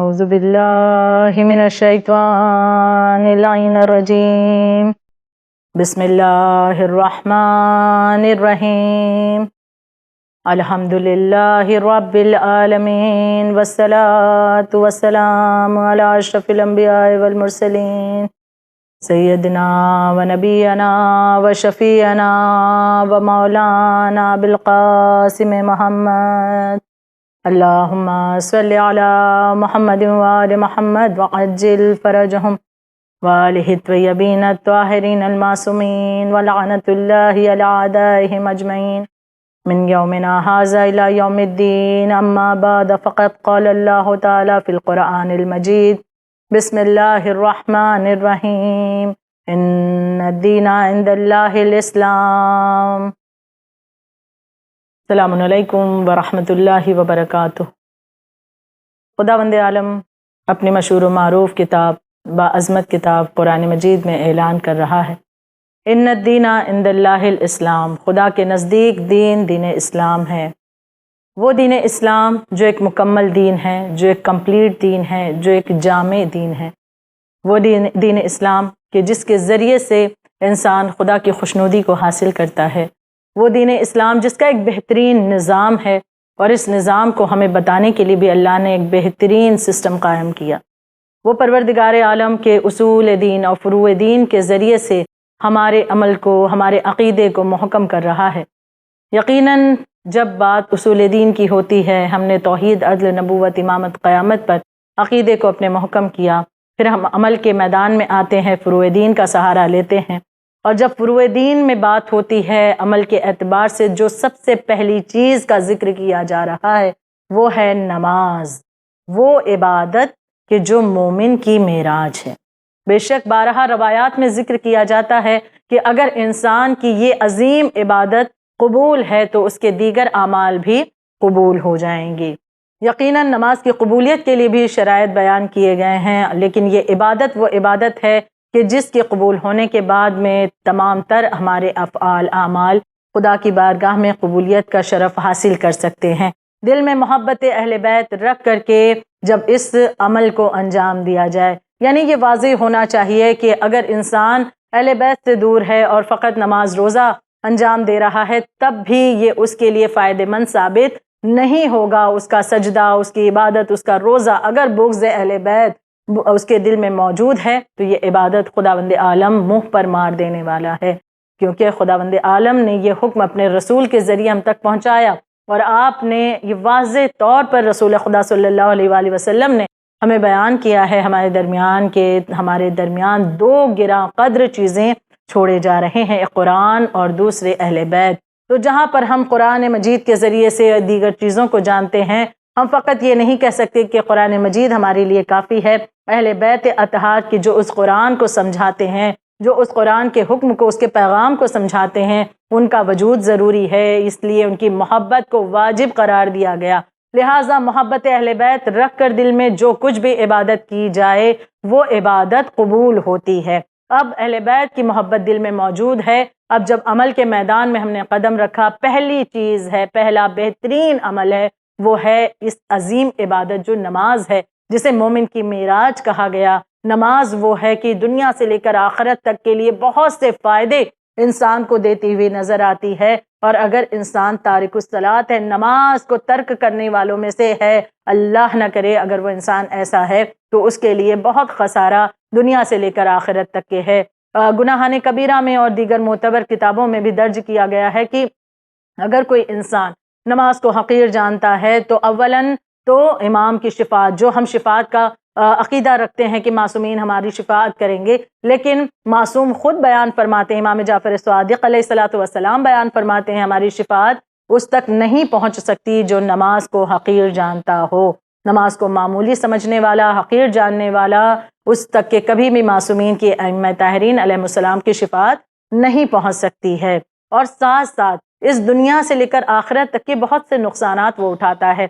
أعوذ بالله من الشيطان اللعين الرجيم. بسم الله الرحمن الرحيم. الحمد لله رب العالمين والصلاة والسلام على أشرف الأنبياء والمرسلين سيدنا ونبينا وشفيعنا ومولانا بالقاسم محمد. اللهم صل على محمد وآل محمد وعجل فرجهم وآله الطيبين الطاهرين المعصومين ولعنة الله على أعدائهم أجمعين من يومنا هذا إلى يوم الدين. أما بعد فقد قال الله تعالى في القرآن المجيد: بسم الله الرحمن الرحيم. إن الدين عند الله الإسلام. السلام علیکم ورحمۃ اللہ وبرکاتہ۔ خداوند عالم اپنی مشہور و معروف کتاب باعظمت کتاب قرآن مجید میں اعلان کر رہا ہے، ان الدین عند اللہ الاسلام، خدا کے نزدیک دین اسلام ہے۔ وہ دین اسلام جو ایک مکمل دین ہے، جو ایک کمپلیٹ دین ہے، جو ایک جامع دین ہے۔ وہ دین اسلام کہ جس کے ذریعے سے انسان خدا کی خوشنودی کو حاصل کرتا ہے۔ وہ دین اسلام جس کا ایک بہترین نظام ہے، اور اس نظام کو ہمیں بتانے کے لیے بھی اللہ نے ایک بہترین سسٹم قائم کیا۔ وہ پروردگار عالم کے اصول دین اور فروع دین کے ذریعے سے ہمارے عمل کو، ہمارے عقیدے کو محکم کر رہا ہے۔ یقیناً جب بات اصول دین کی ہوتی ہے، ہم نے توحید، عدل، نبوت، امامت، قیامت پر عقیدے کو اپنے محکم کیا، پھر ہم عمل کے میدان میں آتے ہیں، فروع دین کا سہارا لیتے ہیں۔ اور جب فروع دین میں بات ہوتی ہے، عمل کے اعتبار سے جو سب سے پہلی چیز کا ذکر کیا جا رہا ہے وہ ہے نماز، وہ عبادت کہ جو مومن کی معراج ہے۔ بے شک بارہا روایات میں ذکر کیا جاتا ہے کہ اگر انسان کی یہ عظیم عبادت قبول ہے تو اس کے دیگر اعمال بھی قبول ہو جائیں گے۔ یقیناً نماز کی قبولیت کے لیے بھی شرائط بیان کیے گئے ہیں، لیکن یہ عبادت وہ عبادت ہے کہ جس کے قبول ہونے کے بعد میں تمام تر ہمارے افعال، اعمال خدا کی بارگاہ میں قبولیت کا شرف حاصل کر سکتے ہیں۔ دل میں محبت اہل بیت رکھ کر کے جب اس عمل کو انجام دیا جائے، یعنی یہ واضح ہونا چاہیے کہ اگر انسان اہل بیت سے دور ہے اور فقط نماز روزہ انجام دے رہا ہے، تب بھی یہ اس کے لیے فائدہ مند ثابت نہیں ہوگا۔ اس کا سجدہ، اس کی عبادت، اس کا روزہ اگر بغض اہل بیت اس کے دل میں موجود ہے تو یہ عبادت خداوند عالم منہ پر مار دینے والا ہے، کیونکہ خداوند عالم نے یہ حکم اپنے رسول کے ذریعے ہم تک پہنچایا، اور آپ نے یہ واضح طور پر رسول خدا صلی اللہ علیہ وآلہ وسلم نے ہمیں بیان کیا ہے۔ ہمارے درمیان دو گراں قدر چیزیں چھوڑے جا رہے ہیں، ایک قرآن اور دوسرے اہل بیت۔ تو جہاں پر ہم قرآن مجید کے ذریعے سے دیگر چیزوں کو جانتے ہیں، ہم فقط یہ نہیں کہہ سکتے کہ قرآن مجید ہمارے لیے کافی ہے۔ اہل بیت اطہار کی جو اس قرآن کو سمجھاتے ہیں، جو اس قرآن کے حکم کو، اس کے پیغام کو سمجھاتے ہیں، ان کا وجود ضروری ہے، اس لیے ان کی محبت کو واجب قرار دیا گیا۔ لہٰذا محبت اہل بیت رکھ کر دل میں جو کچھ بھی عبادت کی جائے وہ عبادت قبول ہوتی ہے۔ اب اہل بیت کی محبت دل میں موجود ہے، اب جب عمل کے میدان میں ہم نے قدم رکھا، پہلی چیز ہے، پہلا بہترین عمل ہے، وہ ہے اس عظیم عبادت جو نماز ہے، جسے مومن کی معراج کہا گیا۔ نماز وہ ہے کہ دنیا سے لے کر آخرت تک کے لیے بہت سے فائدے انسان کو دیتی ہوئی نظر آتی ہے، اور اگر انسان تارک الصلاۃ ہے، نماز کو ترک کرنے والوں میں سے ہے، اللہ نہ کرے اگر وہ انسان ایسا ہے تو اس کے لیے بہت خسارہ دنیا سے لے کر آخرت تک کے ہے۔ گناہان کبیرہ میں اور دیگر معتبر کتابوں میں بھی درج کیا گیا ہے کہ اگر کوئی انسان نماز کو حقیر جانتا ہے تو اولاً تو امام کی شفاعت، جو ہم شفاعت کا عقیدہ رکھتے ہیں کہ معصومین ہماری شفاعت کریں گے، لیکن معصوم خود بیان فرماتے ہیں، امام جعفر صادق علیہ الصلوۃ والسلام بیان فرماتے ہیں، ہماری شفاعت اس تک نہیں پہنچ سکتی جو نماز کو حقیر جانتا ہو۔ نماز کو معمولی سمجھنے والا، حقیر جاننے والا، اس تک کہ کبھی بھی معصومین کی ائمہ طاہرین علیہ السلام کی شفاعت نہیں پہنچ سکتی ہے۔ اور ساتھ ساتھ اس دنیا سے لے کر آخرت تک کے بہت سے نقصانات وہ اٹھاتا ہے۔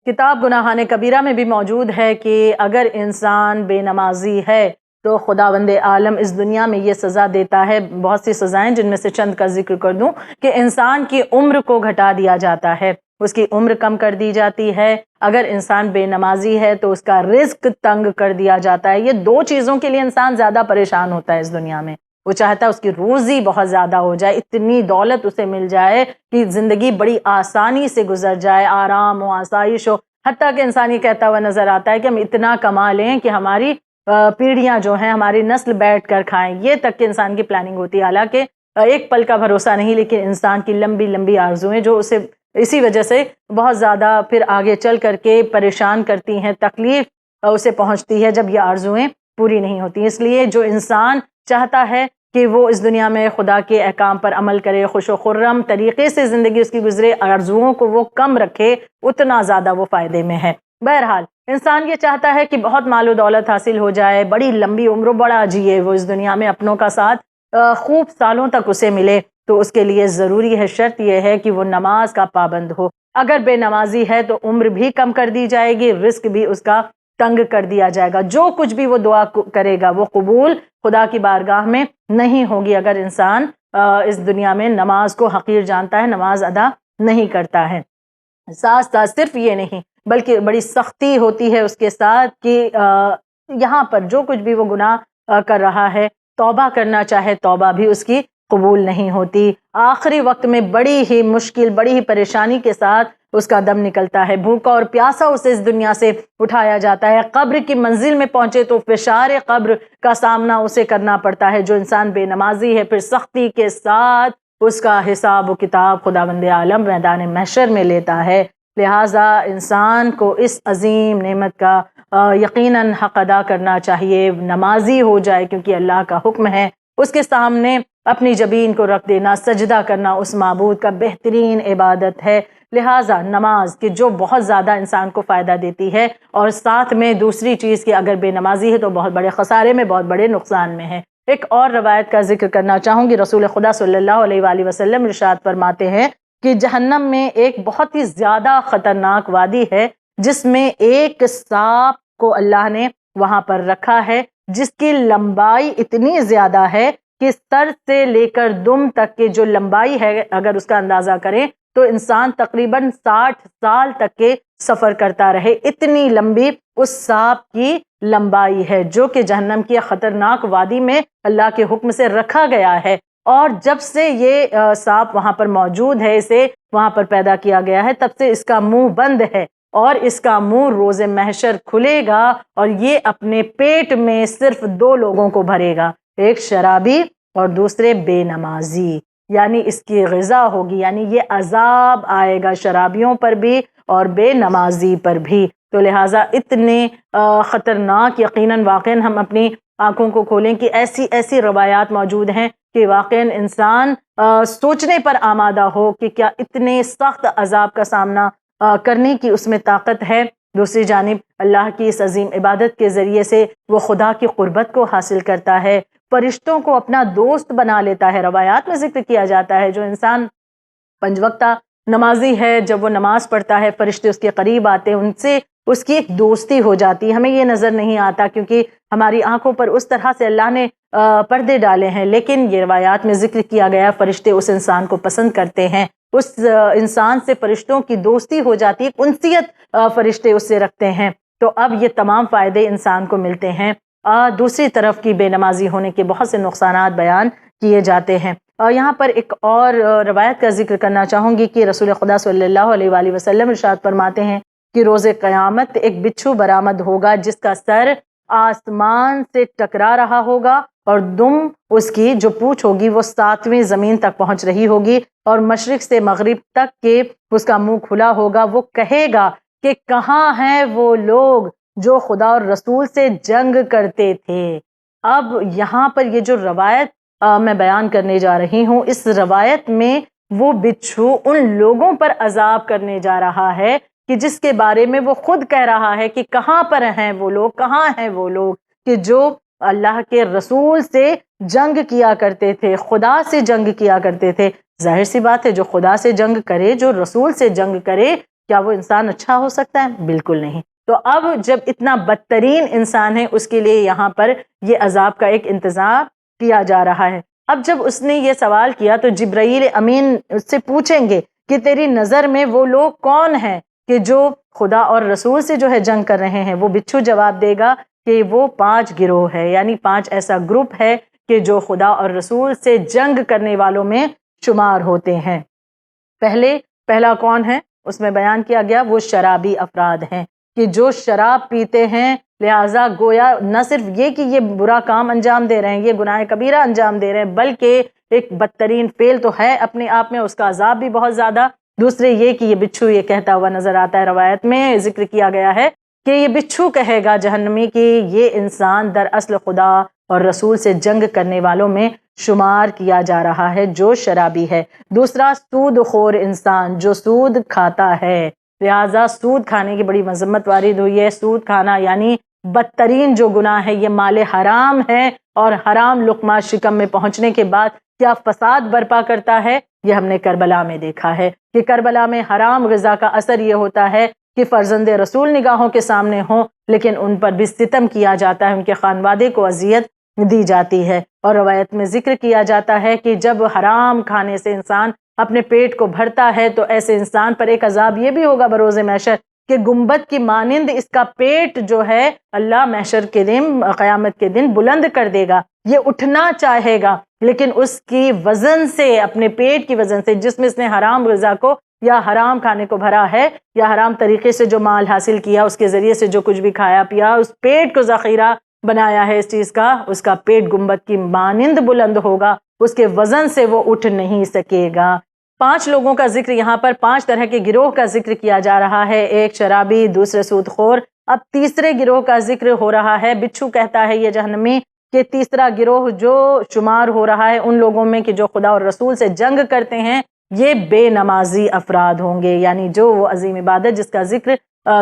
کتاب گناہان کبیرہ میں بھی موجود ہے کہ اگر انسان بے نمازی ہے تو خداوند عالم اس دنیا میں یہ سزا دیتا ہے، بہت سی سزائیں جن میں سے چند کا ذکر کر دوں، کہ انسان کی عمر کو گھٹا دیا جاتا ہے۔ اس کی عمر کم کر دی جاتی ہے، اگر انسان بے نمازی ہے تو اس کا رزق تنگ کر دیا جاتا ہے۔ یہ دو چیزوں کے لیے انسان زیادہ پریشان ہوتا ہے اس دنیا میں۔ وہ چاہتا ہے اس کی روزی بہت زیادہ ہو جائے، اتنی دولت اسے مل جائے کہ زندگی بڑی آسانی سے گزر جائے، آرام ہو، آسائش ہو، حتیٰ کہ انسان یہ کہتا ہوا نظر آتا ہے کہ ہم اتنا کما لیں کہ ہماری پیڑھیاں جو ہیں، ہماری نسل بیٹھ کر کھائیں، یہ تک کہ انسان کی پلاننگ ہوتی ہے۔ حالانکہ ایک پل کا بھروسہ نہیں، لیکن انسان کی لمبی لمبی آرزوئیں جو اسے اسی وجہ سے بہت زیادہ پھر آگے چل کر کے پریشان کرتی ہیں، تکلیف اسے پہنچتی ہے جب یہ آرزوئیں پوری نہیں ہوتی۔ اس لیے جو انسان چاہتا ہے کہ وہ اس دنیا میں خدا کے احکام پر عمل کرے، خوش و خرم طریقے سے زندگی اس کی گزرے، آرزوؤں کو وہ کم رکھے، اتنا زیادہ وہ فائدے میں ہے۔ بہرحال انسان یہ چاہتا ہے کہ بہت مال و دولت حاصل ہو جائے، بڑی لمبی عمر و بڑا جیے، وہ اس دنیا میں اپنوں کا ساتھ خوب سالوں تک اسے ملے، تو اس کے لیے ضروری ہے، شرط یہ ہے کہ وہ نماز کا پابند ہو۔ اگر بے نمازی ہے تو عمر بھی کم کر دی جائے گی، رزق بھی اس کا تنگ کر دیا جائے گا، جو کچھ بھی وہ دعا کرے گا وہ قبول خدا کی بارگاہ میں نہیں ہوگی اگر انسان اس دنیا میں نماز کو حقیر جانتا ہے، نماز ادا نہیں کرتا ہے۔ ساتھ ساتھ صرف یہ نہیں بلکہ بڑی سختی ہوتی ہے اس کے ساتھ کہ یہاں پر جو کچھ بھی وہ گناہ کر رہا ہے، توبہ کرنا چاہے، توبہ بھی اس کی قبول نہیں ہوتی۔ آخری وقت میں بڑی ہی مشکل، بڑی ہی پریشانی کے ساتھ اس کا دم نکلتا ہے، بھوکا اور پیاسا اسے اس دنیا سے اٹھایا جاتا ہے، قبر کی منزل میں پہنچے تو فشار قبر کا سامنا اسے کرنا پڑتا ہے۔ جو انسان بے نمازی ہے پھر سختی کے ساتھ اس کا حساب و کتاب خداوند عالم میدان محشر میں لیتا ہے۔ لہٰذا انسان کو اس عظیم نعمت کا یقیناً حق ادا کرنا چاہیے، نمازی ہو جائے، کیونکہ اللہ کا حکم ہے اس کے سامنے اپنی جبین کو رکھ دینا، سجدہ کرنا اس معبود کا بہترین عبادت ہے۔ لہٰذا نماز کہ جو بہت زیادہ انسان کو فائدہ دیتی ہے، اور ساتھ میں دوسری چیز کہ اگر بے نمازی ہے تو بہت بڑے خسارے میں، بہت بڑے نقصان میں ہے۔ ایک اور روایت کا ذکر کرنا چاہوں گی، رسول خدا صلی اللہ علیہ وآلہ وسلم ارشاد فرماتے ہیں کہ جہنم میں ایک بہت ہی زیادہ خطرناک وادی ہے، جس میں ایک سانپ کو اللہ نے وہاں پر رکھا ہے، جس کی لمبائی اتنی زیادہ ہے کہ سر سے لے کر دم تک کے جو لمبائی ہے، اگر اس کا اندازہ کریں تو انسان تقریباً 60 سال تک کے سفر کرتا رہے، اتنی لمبی اس سانپ کی لمبائی ہے، جو کہ جہنم کی خطرناک وادی میں اللہ کے حکم سے رکھا گیا ہے۔ اور جب سے یہ سانپ وہاں پر موجود ہے، اسے وہاں پر پیدا کیا گیا ہے، تب سے اس کا منہ بند ہے، اور اس کا منہ روز محشر کھلے گا، اور یہ اپنے پیٹ میں صرف 2 لوگوں کو بھرے گا، ایک شرابی اور دوسرے بے نمازی، یعنی اس کی غذا ہوگی، یعنی یہ عذاب آئے گا شرابیوں پر بھی اور بے نمازی پر بھی۔ تو لہٰذا اتنے خطرناک، یقیناً واقعاً ہم اپنی آنکھوں کو کھولیں کہ ایسی ایسی روایات موجود ہیں کہ واقعاً انسان سوچنے پر آمادہ ہو کہ کیا اتنے سخت عذاب کا سامنا کرنے کی اس میں طاقت ہے۔ دوسری جانب اللہ کی اس عظیم عبادت کے ذریعے سے وہ خدا کی قربت کو حاصل کرتا ہے، فرشتوں کو اپنا دوست بنا لیتا ہے۔ روایات میں ذکر کیا جاتا ہے جو انسان 5 وقتہ نمازی ہے، جب وہ نماز پڑھتا ہے فرشتے اس کے قریب آتے ہیں، ان سے اس کی ایک دوستی ہو جاتی ہے۔ ہمیں یہ نظر نہیں آتا کیونکہ ہماری آنکھوں پر اس طرح سے اللہ نے پردے ڈالے ہیں، لیکن یہ روایات میں ذکر کیا گیا فرشتے اس انسان کو پسند کرتے ہیں، اس انسان سے فرشتوں کی دوستی ہو جاتی ہے، انسیت فرشتے اس سے رکھتے ہیں۔ تو اب یہ تمام فائدے انسان کو ملتے ہیں۔ دوسری طرف کی بے نمازی ہونے کے بہت سے نقصانات بیان کیے جاتے ہیں۔ یہاں پر ایک اور روایت کا ذکر کرنا چاہوں گی کہ رسول خدا صلی اللہ علیہ وآلہ وسلم ارشاد فرماتے ہیں کہ روز قیامت ایک بچھو برآمد ہوگا جس کا سر آسمان سے ٹکرا رہا ہوگا، اور دم اس کی جو پونچھ ہوگی وہ 7ویں زمین تک پہنچ رہی ہوگی، اور مشرق سے مغرب تک کے اس کا منہ کھلا ہوگا۔ وہ کہے گا کہ کہاں ہیں وہ لوگ جو خدا اور رسول سے جنگ کرتے تھے۔ اب یہاں پر یہ جو روایت میں بیان کرنے جا رہی ہوں، اس روایت میں وہ بچھو ان لوگوں پر عذاب کرنے جا رہا ہے کہ جس کے بارے میں وہ خود کہہ رہا ہے کہ کہاں پر ہیں وہ لوگ، کہاں ہیں وہ لوگ کہ جو اللہ کے رسول سے جنگ کیا کرتے تھے، خدا سے جنگ کیا کرتے تھے۔ ظاہر سی بات ہے جو خدا سے جنگ کرے، جو رسول سے جنگ کرے، کیا وہ انسان اچھا ہو سکتا ہے؟ بالکل نہیں۔ تو اب جب اتنا بدترین انسان ہے، اس کے لیے یہاں پر یہ عذاب کا ایک انتظام کیا جا رہا ہے۔ اب جب اس نے یہ سوال کیا تو جبرائیل امین اس سے پوچھیں گے کہ تیری نظر میں وہ لوگ کون ہیں کہ جو خدا اور رسول سے جو ہے جنگ کر رہے ہیں؟ وہ بچھو جواب دے گا کہ وہ 5 گروہ ہے، یعنی 5 ایسا گروپ ہے کہ جو خدا اور رسول سے جنگ کرنے والوں میں شمار ہوتے ہیں۔ پہلا کون ہے؟ اس میں بیان کیا گیا وہ شرابی افراد ہیں کہ جو شراب پیتے ہیں، لہٰذا گویا نہ صرف یہ کہ یہ برا کام انجام دے رہے ہیں، یہ گناہ کبیرہ انجام دے رہے ہیں، بلکہ ایک بدترین فعل تو ہے اپنے آپ میں، اس کا عذاب بھی بہت زیادہ۔ دوسرے یہ کہ یہ بچھو یہ کہتا ہوا نظر آتا ہے، روایت میں ذکر کیا گیا ہے کہ یہ بچھو کہے گا جہنمی کہ یہ انسان دراصل خدا اور رسول سے جنگ کرنے والوں میں شمار کیا جا رہا ہے جو شرابی ہے۔ دوسرا سود خور انسان جو سود کھاتا ہے، لہٰذا سود کھانے کی بڑی مذمت وارد ہوئی ہے۔ سود کھانا یعنی بدترین جو گناہ ہے، یہ مال حرام ہے، اور حرام لقمہ شکم میں پہنچنے کے بعد کیا فساد برپا کرتا ہے، یہ ہم نے کربلا میں دیکھا ہے کہ کربلا میں حرام غذا کا اثر یہ ہوتا ہے کہ فرزند رسول نگاہوں کے سامنے ہوں لیکن ان پر بھی ستم کیا جاتا ہے، ان کے خانوادے کو اذیت دی جاتی ہے۔ اور روایت میں ذکر کیا جاتا ہے کہ جب حرام کھانے سے انسان اپنے پیٹ کو بھرتا ہے تو ایسے انسان پر ایک عذاب یہ بھی ہوگا بروز محشر کہ گنبد کی مانند اس کا پیٹ جو ہے اللہ محشر کے دن، قیامت کے دن بلند کر دے گا، یہ اٹھنا چاہے گا لیکن اس کی وزن سے، اپنے پیٹ کی وزن سے، جس میں اس نے حرام غذا کو یا حرام کھانے کو بھرا ہے یا حرام طریقے سے جو مال حاصل کیا، اس کے ذریعے سے جو کچھ بھی کھایا پیا، اس پیٹ کو ذخیرہ بنایا ہے اس چیز کا، اس کا پیٹ گنبد کی مانند بلند ہوگا، اس کے وزن سے وہ اٹھ نہیں سکے گا۔ 5 لوگوں کا ذکر یہاں پر، 5 طرح کے گروہ کا ذکر کیا جا رہا ہے، ایک شرابی، دوسرے سود خور، اب تیسرے گروہ کا ذکر ہو رہا ہے۔ بچھو کہتا ہے یہ جہنمی کہ تیسرا گروہ جو شمار ہو رہا ہے ان لوگوں میں کہ جو خدا اور رسول سے جنگ کرتے ہیں، یہ بے نمازی افراد ہوں گے، یعنی جو وہ عظیم عبادت جس کا ذکر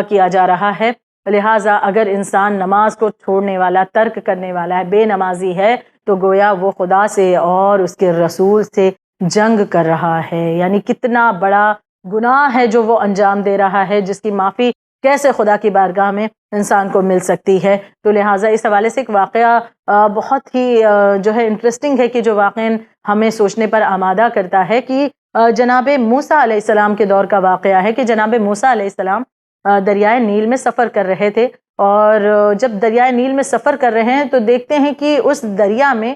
کیا جا رہا ہے۔ لہٰذا اگر انسان نماز کو چھوڑنے والا، ترک کرنے والا ہے، بے نمازی ہے، تو گویا وہ خدا سے اور اس کے رسول سے جنگ کر رہا ہے، یعنی کتنا بڑا گناہ ہے جو وہ انجام دے رہا ہے، جس کی معافی کیسے خدا کی بارگاہ میں انسان کو مل سکتی ہے۔ تو لہٰذا اس حوالے سے ایک واقعہ بہت ہی جو ہے انٹرسٹنگ ہے کہ جو واقعاً ہمیں سوچنے پر آمادہ کرتا ہے کہ جناب موسیٰ علیہ السلام کے دور کا واقعہ ہے کہ جناب موسیٰ علیہ السلام دریائے نیل میں سفر کر رہے تھے، اور جب دریائے نیل میں سفر کر رہے ہیں تو دیکھتے ہیں کہ اس دریا میں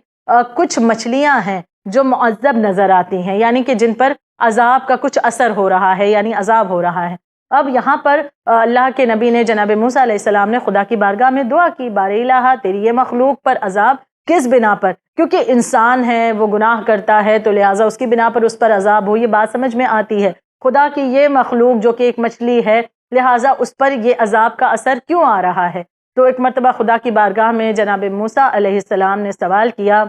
کچھ مچھلیاں ہیں جو معذب نظر آتی ہیں، یعنی کہ جن پر عذاب کا کچھ اثر ہو رہا ہے، یعنی عذاب ہو رہا ہے۔ اب یہاں پر اللہ کے نبی نے، جناب موسیٰ علیہ السلام نے خدا کی بارگاہ میں دعا کی، بار الہ تیری یہ مخلوق پر عذاب کس بنا پر؟ کیونکہ انسان ہے، وہ گناہ کرتا ہے، تو لہٰذا اس کی بنا پر اس پر عذاب ہو، یہ بات سمجھ میں آتی ہے۔ خدا کی یہ مخلوق جو کہ ایک مچھلی ہے، لہٰذا اس پر یہ عذاب کا اثر کیوں آ رہا ہے؟ تو ایک مرتبہ خدا کی بارگاہ میں جناب موسیٰ علیہ السلام نے سوال کیا،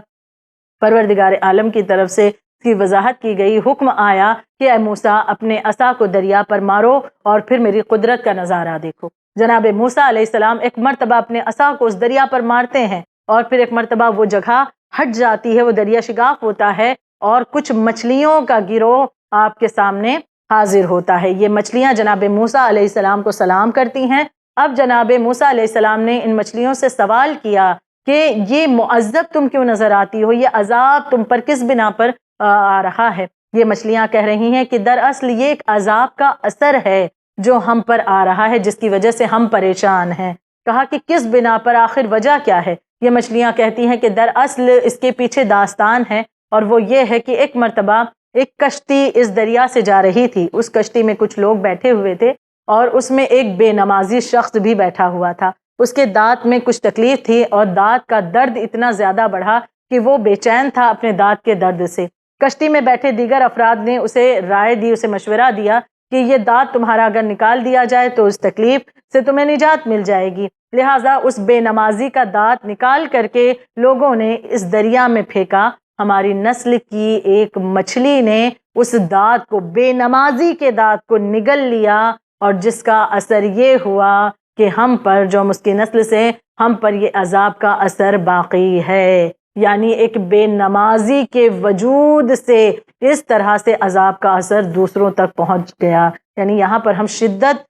پروردگار عالم کی طرف سے اس کی وضاحت کی گئی، حکم آیا کہ اے موسیٰ اپنے عصا کو دریا پر مارو اور پھر میری قدرت کا نظارہ دیکھو۔ جناب موسیٰ علیہ السلام ایک مرتبہ اپنے عصا کو اس دریا پر مارتے ہیں اور پھر ایک مرتبہ وہ جگہ ہٹ جاتی ہے، وہ دریا شگاف ہوتا ہے اور کچھ مچھلیوں کا گروہ آپ کے سامنے حاضر ہوتا ہے۔ یہ مچھلیاں جناب موسیٰ علیہ السلام کو سلام کرتی ہیں۔ اب جناب موسیٰ علیہ السلام نے ان مچھلیوں سے سوال کیا کہ یہ معذب تم کیوں نظر آتی ہو، یہ عذاب تم پر کس بنا پر آ رہا ہے؟ یہ مچھلیاں کہہ رہی ہیں کہ دراصل یہ ایک عذاب کا اثر ہے جو ہم پر آ رہا ہے، جس کی وجہ سے ہم پریشان ہیں۔ کہا کہ کس بنا پر، آخر وجہ کیا ہے؟ یہ مچھلیاں کہتی ہیں کہ دراصل اس کے پیچھے داستان ہے، اور وہ یہ ہے کہ ایک مرتبہ ایک کشتی اس دریا سے جا رہی تھی، اس کشتی میں کچھ لوگ بیٹھے ہوئے تھے اور اس میں ایک بے نمازی شخص بھی بیٹھا ہوا تھا۔ اس کے دانت میں کچھ تکلیف تھی اور دانت کا درد اتنا زیادہ بڑھا کہ وہ بے چین تھا اپنے دانت کے درد سے۔ کشتی میں بیٹھے دیگر افراد نے اسے رائے دی، اسے مشورہ دیا کہ یہ دانت تمہارا اگر نکال دیا جائے تو اس تکلیف سے تمہیں نجات مل جائے گی۔ لہٰذا اس بے نمازی کا دانت نکال کر کے لوگوں نے اس دریا میں پھینکا۔ ہماری نسل کی ایک مچھلی نے اس دانت کو، بے نمازی کے دانت کو نگل لیا، اور جس کا اثر یہ ہوا کہ ہم پر، جو ہم اس کی نسل سے، ہم پر یہ عذاب کا اثر باقی ہے۔ یعنی ایک بے نمازی کے وجود سے اس طرح سے عذاب کا اثر دوسروں تک پہنچ گیا۔ یعنی یہاں پر ہم شدت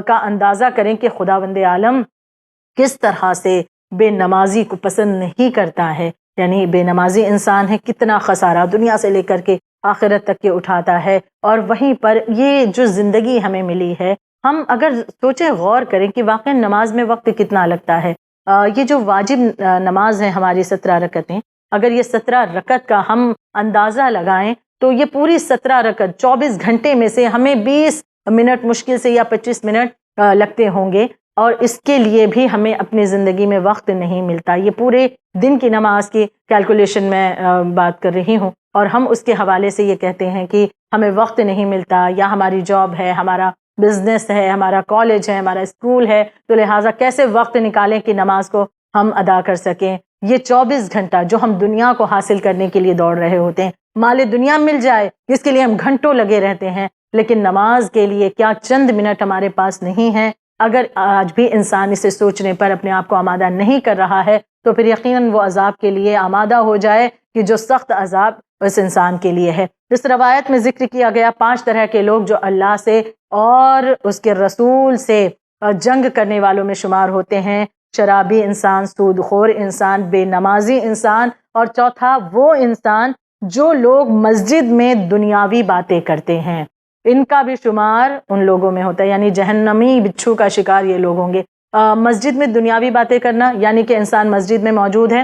کا اندازہ کریں کہ خداوند عالم کس طرح سے بے نمازی کو پسند نہیں کرتا ہے، یعنی بے نمازی انسان ہے، کتنا خسارہ دنیا سے لے کر کے آخرت تک کے اٹھاتا ہے۔ اور وہیں پر یہ جو زندگی ہمیں ملی ہے، ہم اگر سوچیں غور کریں کہ واقعی نماز میں وقت کتنا لگتا ہے۔ یہ جو واجب نماز ہے ہماری 17 رکعتیں، اگر یہ 17 رکعت کا ہم اندازہ لگائیں تو یہ پوری 17 رکعت 24 گھنٹے میں سے ہمیں 20 منٹ مشکل سے یا 25 منٹ لگتے ہوں گے، اور اس کے لیے بھی ہمیں اپنی زندگی میں وقت نہیں ملتا۔ یہ پورے دن کی نماز کی کیلکولیشن میں بات کر رہی ہوں، اور ہم اس کے حوالے سے یہ کہتے ہیں کہ ہمیں وقت نہیں ملتا، یا ہماری جاب ہے، ہمارا بزنس ہے، ہمارا کالج ہے، ہمارا اسکول ہے، تو لہٰذا کیسے وقت نکالیں کہ نماز کو ہم ادا کر سکیں۔ یہ 24 گھنٹہ جو ہم دنیا کو حاصل کرنے کے لیے دوڑ رہے ہوتے ہیں، مال دنیا مل جائے جس کے لیے ہم گھنٹوں لگے رہتے ہیں، لیکن نماز کے لیے کیا چند منٹ ہمارے پاس نہیں ہے؟ اگر آج بھی انسان اسے سوچنے پر اپنے آپ کو آمادہ نہیں کر رہا ہے تو پھر یقیناً وہ عذاب کے لیے آمادہ ہو جائے کہ جو سخت عذاب اس انسان کے لیے ہے۔ اس روایت میں ذکر کیا گیا 5 طرح کے لوگ جو اللہ سے اور اس کے رسول سے جنگ کرنے والوں میں شمار ہوتے ہیں: شرابی انسان، سود خور انسان، بے نمازی انسان، اور چوتھا وہ انسان جو لوگ مسجد میں دنیاوی باتیں کرتے ہیں۔ ان کا بھی شمار ان لوگوں میں ہوتا ہے، یعنی جہنمی بچھو کا شکار یہ لوگ ہوں گے۔ مسجد میں دنیاوی باتیں کرنا یعنی کہ انسان مسجد میں موجود ہے،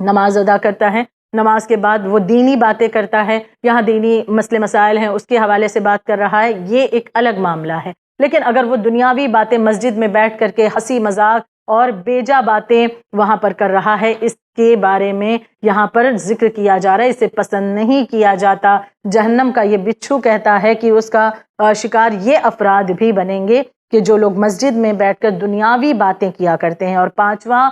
نماز ادا کرتا ہے، نماز کے بعد وہ دینی باتیں کرتا ہے، یہاں دینی مسئلے مسائل ہیں اس کے حوالے سے بات کر رہا ہے، یہ ایک الگ معاملہ ہے۔ لیکن اگر وہ دنیاوی باتیں مسجد میں بیٹھ کر کے ہنسی مذاق اور بیجا باتیں وہاں پر کر رہا ہے، اس کے بارے میں یہاں پر ذکر کیا جا رہا ہے، اسے پسند نہیں کیا جاتا۔ جہنم کا یہ بچھو کہتا ہے کہ اس کا شکار یہ افراد بھی بنیں گے کہ جو لوگ مسجد میں بیٹھ کر دنیاوی باتیں کیا کرتے ہیں۔ اور پانچواں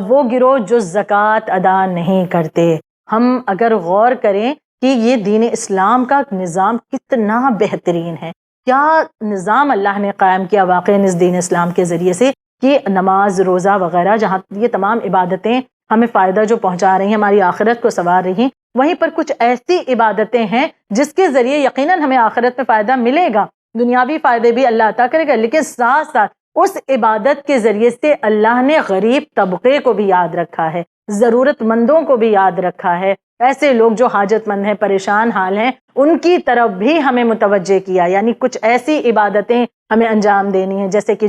وہ گروہ جو زکوٰۃ ادا نہیں کرتے۔ ہم اگر غور کریں کہ یہ دین اسلام کا نظام کتنا بہترین ہے، کیا نظام اللہ نے قائم کیا واقعی اس دین اسلام کے ذریعے سے، کہ نماز، روزہ وغیرہ، جہاں یہ تمام عبادتیں ہمیں فائدہ جو پہنچا رہی ہیں، ہماری آخرت کو سنوار رہی ہیں، وہیں پر کچھ ایسی عبادتیں ہیں جس کے ذریعے یقیناً ہمیں آخرت میں فائدہ ملے گا، دنیاوی فائدے بھی اللہ عطا کرے گا، لیکن ساتھ ساتھ اس عبادت کے ذریعے سے اللہ نے غریب طبقے کو بھی یاد رکھا ہے، ضرورت مندوں کو بھی یاد رکھا ہے، ایسے لوگ جو حاجت مند ہیں، پریشان حال ہیں، ان کی طرف بھی ہمیں متوجہ کیا۔ یعنی کچھ ایسی عبادتیں ہمیں انجام دینی ہیں جیسے کہ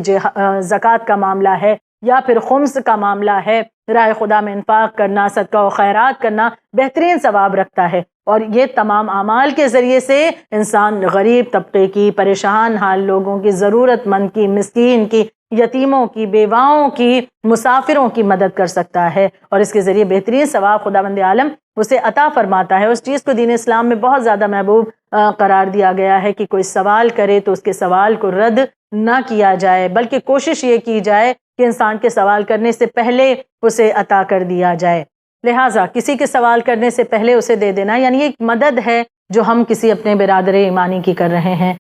زکوٰۃ کا معاملہ ہے، یا پھر خمس کا معاملہ ہے، راہ خدا میں انفاق کرنا، صدقہ و خیرات کرنا بہترین ثواب رکھتا ہے، اور یہ تمام اعمال کے ذریعے سے انسان غریب طبقے کی، پریشان حال لوگوں کی، ضرورت مند کی، مسکین کی، یتیموں کی، بیواؤں کی، مسافروں کی مدد کر سکتا ہے، اور اس کے ذریعے بہترین ثواب خداوند عالم اسے عطا فرماتا ہے۔ اس چیز کو دین اسلام میں بہت زیادہ محبوب قرار دیا گیا ہے کہ کوئی سوال کرے تو اس کے سوال کو رد نہ کیا جائے، بلکہ کوشش یہ کی جائے کہ انسان کے سوال کرنے سے پہلے اسے عطا کر دیا جائے۔ لہٰذا کسی کے سوال کرنے سے پہلے اسے دے دینا، یعنی ایک مدد ہے جو ہم کسی اپنے برادر ایمانی کی کر رہے ہیں۔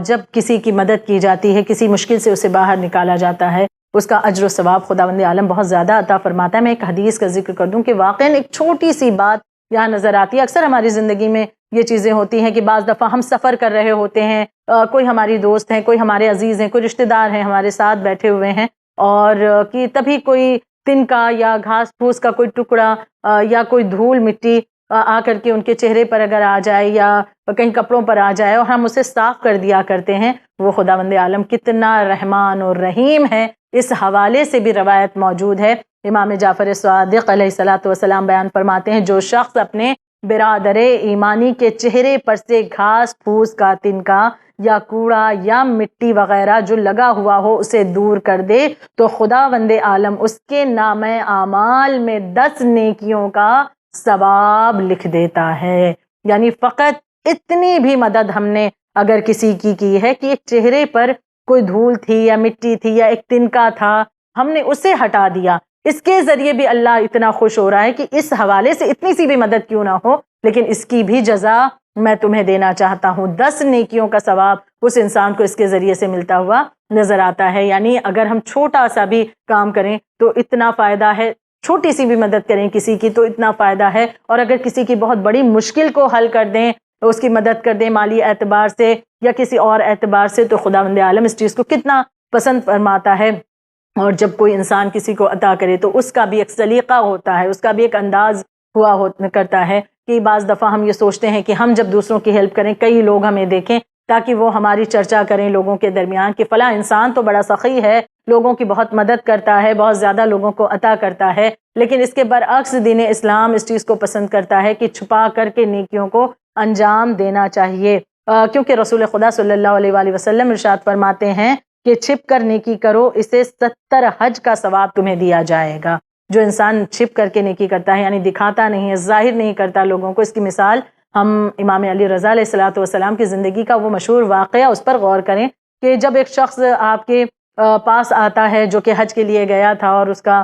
جب کسی کی مدد کی جاتی ہے، کسی مشکل سے اسے باہر نکالا جاتا ہے، اس کا اجر و ثواب خداوند عالم بہت زیادہ عطا فرماتا ہے۔ میں ایک حدیث کا ذکر کر دوں کہ واقعاً ایک چھوٹی سی بات یہاں نظر آتی ہے۔ اکثر ہماری زندگی میں یہ چیزیں ہوتی ہیں کہ بعض دفعہ ہم سفر کر رہے ہوتے ہیں، کوئی ہماری دوست ہیں، کوئی ہمارے عزیز ہیں، کوئی رشتہ دار ہیں ہمارے ساتھ بیٹھے ہوئے ہیں، اور کہ تبھی کوئی تنکا یا گھاس پھوس کا کوئی ٹکڑا یا کوئی دھول مٹی آ کر کے ان کے چہرے پر اگر آ جائے یا کہیں کپڑوں پر آ جائے اور ہم اسے صاف کر دیا کرتے ہیں، وہ خداوند عالم کتنا رحمان اور رحیم ہے۔ اس حوالے سے بھی روایت موجود ہے، امام جعفر صادق علیہ الصلوۃ والسلام بیان فرماتے ہیں، جو شخص اپنے برادر ایمانی کے چہرے پر سے گھاس پھوس کا تنکا یا کوڑا یا مٹی وغیرہ جو لگا ہوا ہو اسے دور کر دے تو خداوند عالم اس کے نامہ اعمال میں 10 نیکیوں کا ثواب لکھ دیتا ہے۔ یعنی فقط اتنی بھی مدد ہم نے اگر کسی کی ہے کہ ایک چہرے پر کوئی دھول تھی یا مٹی تھی یا ایک تنکا تھا، ہم نے اسے ہٹا دیا، اس کے ذریعے بھی اللہ اتنا خوش ہو رہا ہے کہ اس حوالے سے اتنی سی بھی مدد کیوں نہ ہو، لیکن اس کی بھی جزا میں تمہیں دینا چاہتا ہوں۔ 10 نیکیوں کا ثواب اس انسان کو اس کے ذریعے سے ملتا ہوا نظر آتا ہے۔ یعنی اگر ہم چھوٹا سا بھی کام کریں تو اتنا فائدہ ہے، چھوٹی سی بھی مدد کریں کسی کی تو اتنا فائدہ ہے، اور اگر کسی کی بہت بڑی مشکل کو حل کر دیں، اس کی مدد کر دیں مالی اعتبار سے یا کسی اور اعتبار سے، تو خداوند عالم اس چیز کو کتنا پسند فرماتا ہے۔ اور جب کوئی انسان کسی کو عطا کرے تو اس کا بھی ایک سلیقہ ہوتا ہے، اس کا بھی ایک انداز ہوا کرتا ہے کہ بعض دفعہ ہم یہ سوچتے ہیں کہ ہم جب دوسروں کی ہیلپ کریں، کئی لوگ ہمیں دیکھیں تاکہ وہ ہماری چرچا کریں لوگوں کے درمیان کہ فلاں انسان تو بڑا سخی ہے، لوگوں کی بہت مدد کرتا ہے، بہت زیادہ لوگوں کو عطا کرتا ہے۔ لیکن اس کے برعکس دین اسلام اس چیز کو پسند کرتا ہے کہ چھپا کر کے نیکیوں کو انجام دینا چاہیے، کیونکہ رسول خدا صلی اللہ علیہ وآلہ وسلم ارشاد فرماتے ہیں کہ چھپ کر نیکی کرو، اسے 70 حج کا ثواب تمہیں دیا جائے گا۔ جو انسان چھپ کر کے نیکی کرتا ہے، یعنی دکھاتا نہیں ہے، ظاہر نہیں کرتا لوگوں کو، اس کی مثال ہم امام علی رضا علیہ الصلوۃ والسلام کی زندگی کا وہ مشہور واقعہ اس پر غور کریں کہ جب ایک شخص آپ کے پاس آتا ہے جو کہ حج کے لیے گیا تھا اور اس کا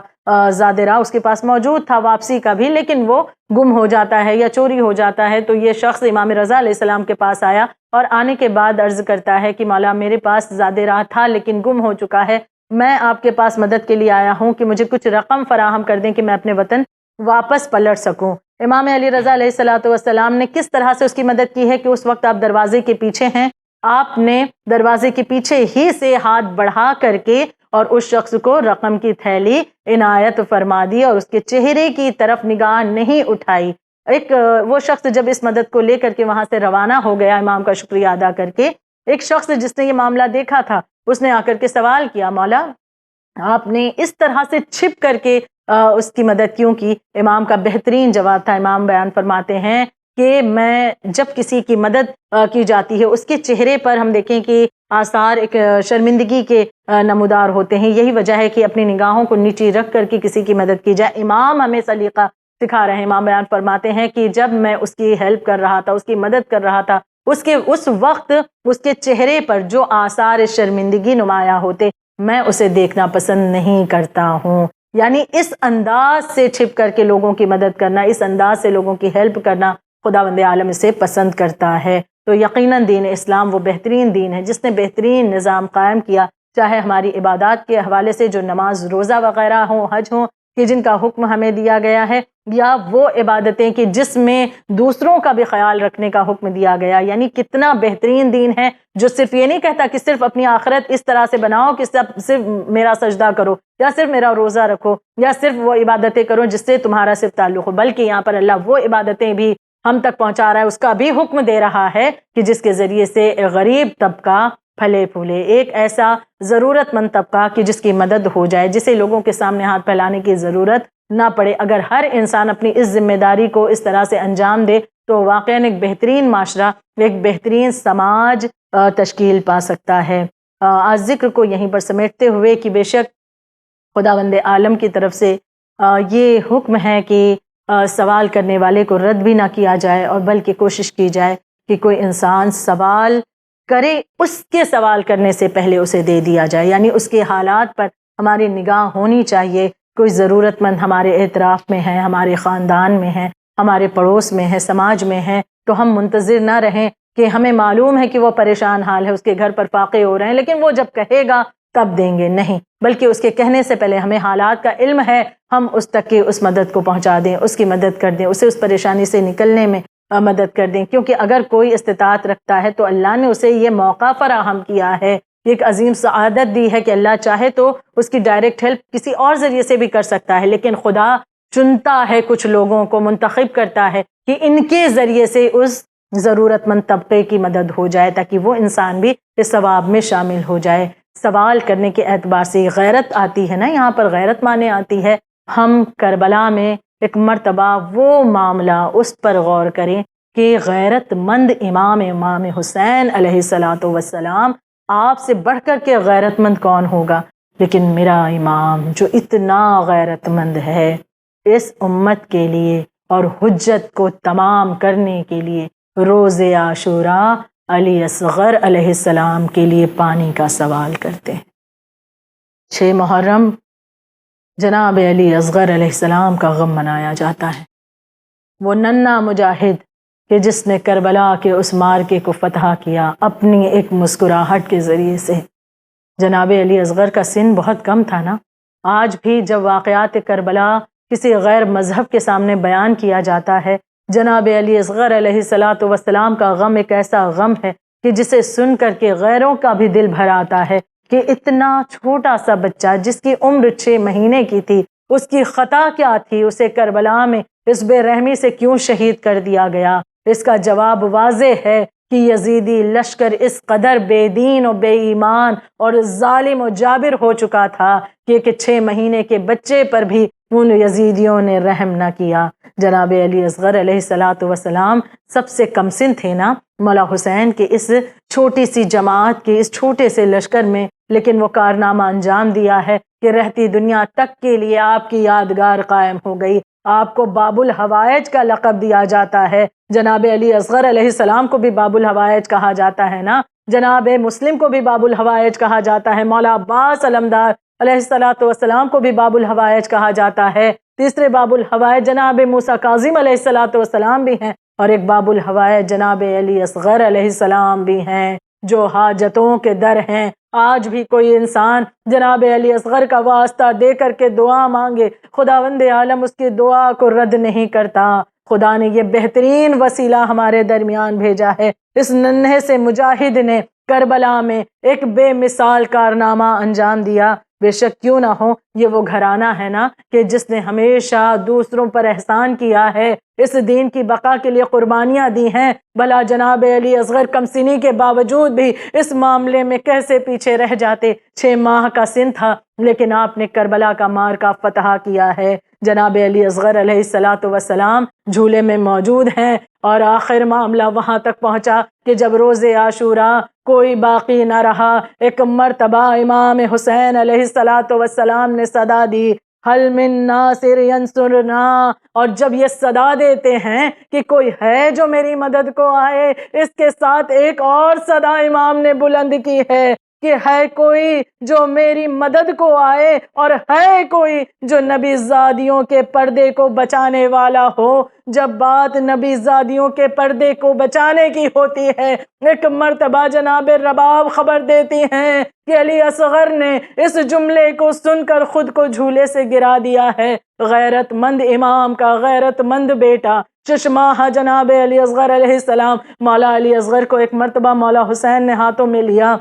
زاد راہ اس کے پاس موجود تھا واپسی کا بھی، لیکن وہ گم ہو جاتا ہے یا چوری ہو جاتا ہے، تو یہ شخص امام رضا علیہ السلام کے پاس آیا اور آنے کے بعد عرض کرتا ہے کہ مولا میرے پاس زاد راہ تھا لیکن گم ہو چکا ہے، میں آپ کے پاس مدد کے لیے آیا ہوں کہ مجھے کچھ رقم فراہم کر دیں کہ میں اپنے وطن واپس پلٹ سکوں۔ امام علی رضا علیہ الصلوۃ والسلام نے کس طرح سے اس کی مدد کی ہے کہ اس وقت آپ دروازے کے پیچھے ہیں، آپ نے دروازے کے پیچھے ہی سے ہاتھ بڑھا کر کے اور اس شخص کو رقم کی تھیلی عنایت فرما دی اور اس کے چہرے کی طرف نگاہ نہیں اٹھائی۔ وہ شخص جب اس مدد کو لے کر کے وہاں سے روانہ ہو گیا امام کا شکریہ ادا کر کے، ایک شخص جس نے یہ معاملہ دیکھا تھا اس نے آ کر کے سوال کیا، مولا آپ نے اس طرح سے چھپ کر کے اس کی مدد کیوں کی؟ امام کا بہترین جواب تھا، امام بیان فرماتے ہیں کہ میں جب کسی کی مدد کی جاتی ہے اس کے چہرے پر ہم دیکھیں کہ آثار ایک شرمندگی کے نمودار ہوتے ہیں، یہی وجہ ہے کہ اپنی نگاہوں کو نیچی رکھ کر کے کسی کی مدد کی جائے۔ امام ہمیں سلیقہ سکھا رہے ہیں، امام بیان فرماتے ہیں کہ جب میں اس کی ہیلپ کر رہا تھا، اس کی مدد کر رہا تھا، اس وقت اس کے چہرے پر جو آثار شرمندگی نمایاں ہوتے میں اسے دیکھنا پسند نہیں کرتا ہوں۔ یعنی اس انداز سے چھپ کر کے لوگوں کی مدد کرنا، اس انداز سے لوگوں کی ہیلپ کرنا خداوند عالم اسے پسند کرتا ہے۔ تو یقیناً دین اسلام وہ بہترین دین ہے جس نے بہترین نظام قائم کیا، چاہے ہماری عبادات کے حوالے سے جو نماز روزہ وغیرہ ہوں، حج ہوں کہ جن کا حکم ہمیں دیا گیا ہے، یا وہ عبادتیں کہ جس میں دوسروں کا بھی خیال رکھنے کا حکم دیا گیا۔ یعنی کتنا بہترین دین ہے جو صرف یہ نہیں کہتا کہ صرف اپنی آخرت اس طرح سے بناؤ کہ صرف میرا سجدہ کرو یا صرف میرا روزہ رکھو یا صرف وہ عبادتیں کرو جس سے تمہارا صرف تعلق ہو، بلکہ یہاں پر اللہ وہ عبادتیں بھی ہم تک پہنچا رہا ہے، اس کا بھی حکم دے رہا ہے کہ جس کے ذریعے سے غریب طبقہ پھلے پھولے، ایک ایسا ضرورت مند طبقہ کہ جس کی مدد ہو جائے، جسے لوگوں کے سامنے ہاتھ پھیلانے کی ضرورت نہ پڑے۔ اگر ہر انسان اپنی اس ذمہ داری کو اس طرح سے انجام دے تو واقعاً ایک بہترین معاشرہ، ایک بہترین سماج تشکیل پا سکتا ہے۔ آج ذکر کو یہیں پر سمیٹتے ہوئے کہ بے شک خداوند عالم کی طرف سے یہ حکم ہے کہ سوال کرنے والے کو رد بھی نہ کیا جائے، اور بلکہ کوشش کی جائے کہ کوئی انسان سوال کرے، اس کے سوال کرنے سے پہلے اسے دے دیا جائے، یعنی اس کے حالات پر ہماری نگاہ ہونی چاہیے۔ کوئی ضرورت مند ہمارے اعتراف میں ہے، ہمارے خاندان میں ہے، ہمارے پڑوس میں ہے، سماج میں ہے، تو ہم منتظر نہ رہیں کہ ہمیں معلوم ہے کہ وہ پریشان حال ہے، اس کے گھر پر فاقے ہو رہے ہیں، لیکن وہ جب کہے گا تب دیں گے، نہیں، بلکہ اس کے کہنے سے پہلے ہمیں حالات کا علم ہے، ہم اس تک کی اس مدد کو پہنچا دیں، اس کی مدد کر دیں، اسے اس پریشانی سے نکلنے میں مدد کر دیں، کیونکہ اگر کوئی استطاعت رکھتا ہے تو اللہ نے اسے یہ موقع فراہم کیا ہے، ایک عظیم سعادت دی ہے کہ اللہ چاہے تو اس کی ڈائریکٹ ہیلپ کسی اور ذریعے سے بھی کر سکتا ہے، لیکن خدا چنتا ہے کچھ لوگوں کو، منتخب کرتا ہے کہ ان کے ذریعے سے اس ضرورت مند طبقے کی مدد ہو جائے تاکہ وہ انسان بھی اس ثواب میں شامل ہو جائے۔ سوال کرنے کے اعتبار سے غیرت آتی ہے نا، یہاں پر غیرت مانے آتی ہے۔ ہم کربلا میں ایک مرتبہ وہ معاملہ اس پر غور کریں کہ غیرت مند امام حسین علیہ الصلوۃ والسلام، آپ سے بڑھ کر کے غیرت مند کون ہوگا؟ لیکن میرا امام جو اتنا غیرت مند ہے اس امت کے لیے اور حجت کو تمام کرنے کے لیے روز عاشوراء علی اصغر علیہ السلام کے لیے پانی کا سوال کرتے ہیں۔ 6 محرم جناب علی اصغر علیہ السلام کا غم منایا جاتا ہے، وہ ننھا مجاہد کہ جس نے کربلا کے اس مارکے کو فتح کیا اپنی ایک مسکراہٹ کے ذریعے سے۔ جناب علی اصغر کا سن بہت کم تھا نا، آج بھی جب واقعات کربلا کسی غیر مذہب کے سامنے بیان کیا جاتا ہے، جناب علی اصغر علیہ الصلوۃ والسلام کا غم ایک ایسا غم ہے کہ جسے سن کر کے غیروں کا بھی دل بھر آتا ہے کہ اتنا چھوٹا سا بچہ جس کی عمر 6 مہینے کی تھی، اس کی خطا کیا تھی؟ اسے کربلا میں اس بے رحمی سے کیوں شہید کر دیا گیا؟ اس کا جواب واضح ہے کہ یزیدی لشکر اس قدر بے دین و بے ایمان اور ظالم و جابر ہو چکا تھا کہ 6 مہینے کے بچے پر بھی ان یزیدیوں نے رحم نہ کیا۔ جناب علی اصغر علیہ السلام سب سے کم سن تھے نا مولا حسین کے اس چھوٹی سی جماعت کے اس چھوٹے سے لشکر میں، لیکن وہ کارنامہ انجام دیا ہے کہ رہتی دنیا تک کے لیے آپ کی یادگار قائم ہو گئی۔ آپ کو باب الحوائج کا لقب دیا جاتا ہے۔ جناب علی اصغر علیہ السلام کو بھی باب الحوائج کہا جاتا ہے نا، جناب مسلم کو بھی باب الحوائج کہا جاتا ہے، مولا عباس علمدار علیہ السلام کو بھی باب الحوائج کہا جاتا ہے۔ تیسرے باب الحوائج جناب موسیٰ کاظم علیہ السلام بھی ہیں، اور ایک باب الحوائج جناب علی اصغر علیہ السلام بھی ہیں، جو حاجتوں کے در ہیں۔ آج بھی کوئی انسان جناب علی اصغر کا واسطہ دے کر کے دعا مانگے، خداوند عالم اس کی دعا کو رد نہیں کرتا۔ خدا نے یہ بہترین وسیلہ ہمارے درمیان بھیجا ہے۔ اس ننھے سے مجاہد نے کربلا میں ایک بے مثال کارنامہ انجام دیا۔ بے شک کیوں نہ ہو، یہ وہ گھرانہ ہے نا کہ جس نے ہمیشہ دوسروں پر احسان کیا ہے، اس دین کی بقا کے لیے قربانیاں دی ہیں۔ بھلا جناب علی اصغر کم سنی کے باوجود بھی اس معاملے میں کیسے پیچھے رہ جاتے؟ 6 ماہ کا سن تھا، لیکن آپ نے کربلا کا معرکہ فتح کیا ہے۔ جناب علی اصغر علیہ السلام جھولے میں موجود ہیں، اور آخر معاملہ وہاں تک پہنچا کہ جب روز عاشوراء کوئی باقی نہ رہا، ایک مرتبہ امام حسین علیہ السلام نے صدا دی، حل من ناصر ینصرنا، اور جب یہ صدا دیتے ہیں کہ کوئی ہے جو میری مدد کو آئے، اس کے ساتھ ایک اور صدا امام نے بلند کی ہے کہ ہے کوئی جو میری مدد کو آئے، اور ہے کوئی جو نبی زادیوں کے پردے کو بچانے والا ہو۔ جب بات نبی زادیوں کے پردے کو بچانے کی ہوتی ہے، ایک مرتبہ جناب رباب خبر دیتی ہیں کہ علی اصغر نے اس جملے کو سن کر خود کو جھولے سے گرا دیا ہے۔ غیرت مند امام کا غیرت مند بیٹا چشمہ جناب علی اصغر علیہ السلام، مولا علی اصغر کو ایک مرتبہ مولا حسین نے ہاتھوں میں لیا۔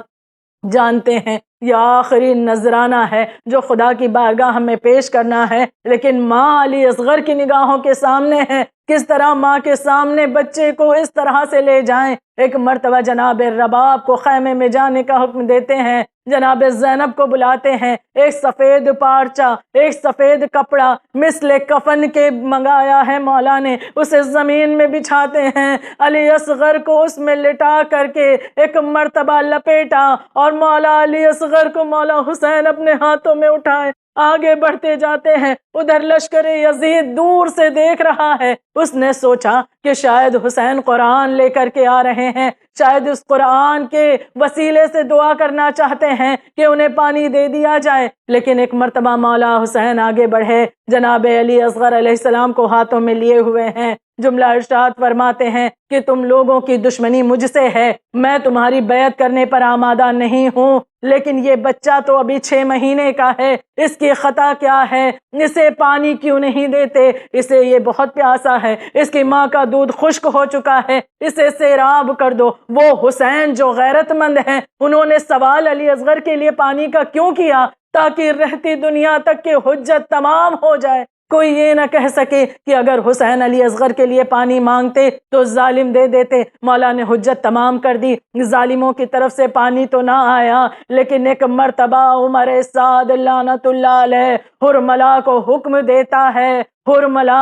جانتے ہیں یہ آخری نذرانہ ہے جو خدا کی بارگاہ میں پیش کرنا ہے، لیکن ماں علی اصغر کی نگاہوں کے سامنے ہے۔ کس طرح ماں کے سامنے بچے کو اس طرح سے لے جائیں؟ ایک مرتبہ جناب رباب کو خیمے میں جانے کا حکم دیتے ہیں، جناب زینب کو بلاتے ہیں، ایک سفید پارچہ، ایک سفید کپڑا مثل کفن کے منگایا ہے مولا نے، اسے زمین میں بچھاتے ہیں، علی اصغر کو اس میں لٹا کر کے ایک مرتبہ لپیٹا، اور مولا علی اصغر کو مولا حسین اپنے ہاتھوں میں اٹھائے آگے بڑھتے جاتے ہیں۔ ادھر لشکر یزید دور سے دیکھ رہا ہے۔ اس نے سوچا کہ شاید حسین قرآن لے کر کے آ رہے ہیں، شاید اس قرآن کے وسیلے سے دعا کرنا چاہتے ہیں کہ انہیں پانی دے دیا جائے۔ لیکن ایک مرتبہ مولا حسین آگے بڑھے، جناب علی اصغر علیہ السلام کو ہاتھوں میں لیے ہوئے ہیں، جملہ ارشاد فرماتے ہیں کہ تم لوگوں کی دشمنی مجھ سے ہے، میں تمہاری بیعت کرنے پر آمادہ نہیں ہوں، لیکن یہ بچہ تو ابھی 6 مہینے کا ہے، اس کی خطا کیا ہے؟ اسے پانی کیوں نہیں دیتے؟ اسے یہ بہت پیاسا ہے، اس کی ماں کا دودھ خشک ہو چکا ہے، اسے سیراب کر دو۔ وہ حسین جو غیرت مند ہیں، انہوں نے سوال علی اصغر کے لیے پانی کا کیوں کیا؟ تاکہ رہتی دنیا تک کی حجت تمام ہو جائے، کوئی یہ نہ کہہ سکے کہ اگر حسین علی اصغر کے لیے پانی مانگتے تو ظالم دے دیتے۔ مولا نے حجت تمام کر دی، ظالموں کی طرف سے پانی تو نہ آیا، لیکن ایک مرتبہ عمر سعد لعنت اللہ علیہ حرملہ کو حکم دیتا ہے، حرملہ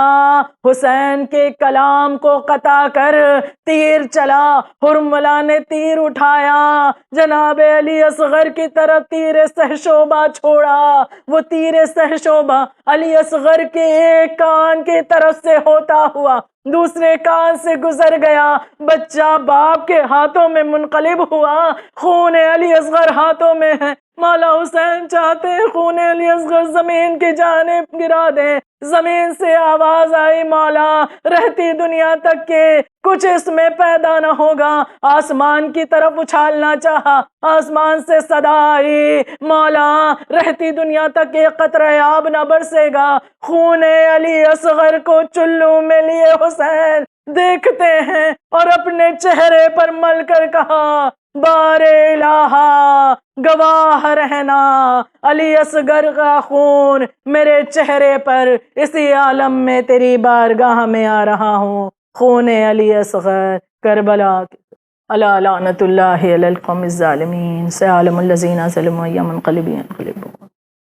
حسین کے کلام کو قطع کر تیر چلا۔ حرملہ نے تیر اٹھایا، جناب علی اصغر کی طرف تیر سہشوبہ چھوڑا، وہ تیر سہشوبہ علی اصغر کے ایک کان کی طرف سے ہوتا ہوا دوسرے کان سے گزر گیا، بچہ باپ کے ہاتھوں میں منقلب ہوا، خون علی اصغر ہاتھوں میں ہے۔ مولا حسین چاہتے ہیں خون علی اصغر زمین کی جانب گرا دیں۔ زمین سے آواز آئی، مولا رہتی دنیا تک کے کچھ اس میں پیدا نہ ہوگا۔ آسمان کی طرف اچھالنا چاہا، آسمان سے صدا آئی، مولا رہتی دنیا تک کے قطرہ آب نہ برسے گا۔ خون علی اصغر کو چلو میں لیے حسین دیکھتے ہیں اور اپنے چہرے پر مل کر کہا، بار الہا گواہ رہنا، علی اصغر کا خون میرے چہرے پر، اسی عالم میں تیری بارگاہ میں آ رہا ہوں، خون علی اصغر کربلا الا لعنت اللہ علی القوم الظالمین، سيعلم الذین ظلموا أيّ منقلب ينقلبون۔